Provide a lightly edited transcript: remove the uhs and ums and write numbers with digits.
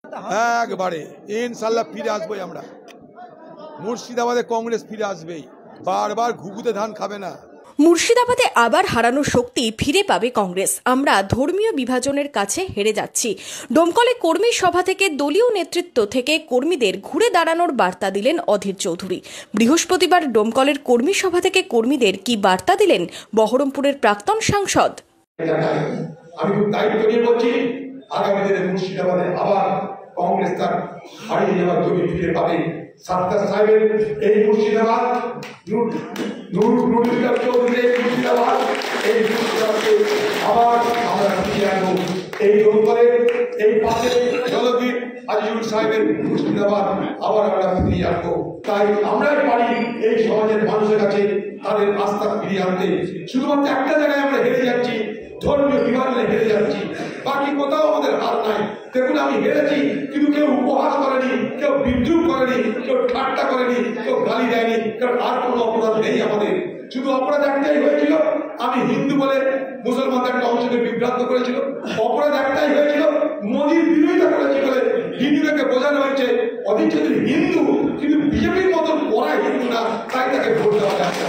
একবারে ইনশাল্লাহ ফিরে আসবোই আমরা। মুর্শিদাবাদে কংগ্রেস ফিরে আসবেই, বারবার ঘুঘুতে ধান খাবে না। মুর্শিদাবাদে আবার হারানো শক্তি ফিরে পাবে কংগ্রেস। আমরা ধর্মীয় বিভাজনের কাছে হেরে যাচ্ছি। ডোমকলে কর্মী সভা থেকে দলীয় নেতৃত্ব থেকে কর্মীদের ঘুরে দাঁড়ানোর বার্তা দিলেন অধীর চৌধুরী। বৃহস্পতিবার ডোমকলের কর্মী সভা থেকে কর্মীদের কি বার্তা দিলেন বহরমপুরের প্রাক্তন সাংসদ? আমি খুব দায়িত্ব নিয়ে বলছি, আগামী দিনে মুর্শিদাবাদে আবার কংগ্রেস তার হারিয়ে যাওয়া জমি ফিরে পাবে। সাত্তার সাহেবের এই মুর্শিদাবাদ, নুরুল চৌধুরীর এই মুর্শিদাবাদ, এই মুর্শিদাবাদকে আবার আমরা ফিরিয়ে আনবো। এই ডোমকলের এই পাশে জলবীর আজিজুল সাহেবের মুর্শিদাবাদ আবার আমরা ফিরিয়ে আনবো। তাই আমরাই পারি এই সমাজের মানুষের কাছে তাদের আস্থা ফিরিয়ে আনতে। শুধুমাত্র একটা জায়গায় আমরা হেরে যাচ্ছি, ধর্মীয় বিভাজনে হেরে যাচ্ছি, বাকি কোথাও আমাদের হার নাই। দেখুন, আমি হেরেছি, কিন্তু কেউ উপহাস করেনি, কেউ বিদ্রুপ করেনি, কেউ ঠাট্টা করেনি, কেউ গালি দেয়নি, কারণ আর কোনো অপরাধ নেই আমাদের। শুধু অপরাধ একটাই হয়েছিল, আমি হিন্দু বলে মুসলমানদের একটা অংশকে বিভ্রান্ত করেছিল। অপরাধ একটাই হয়েছিল, মোদীর বিরোধিতা করেছি বলে হিন্দুদেরকে বোঝানো হয়েছে অধীর চৌধুরী হিন্দু, কিন্তু বিজেপির মতন পড়া হিন্দু না, তাই তাকে ভোট দেওয়া যাচ্ছে।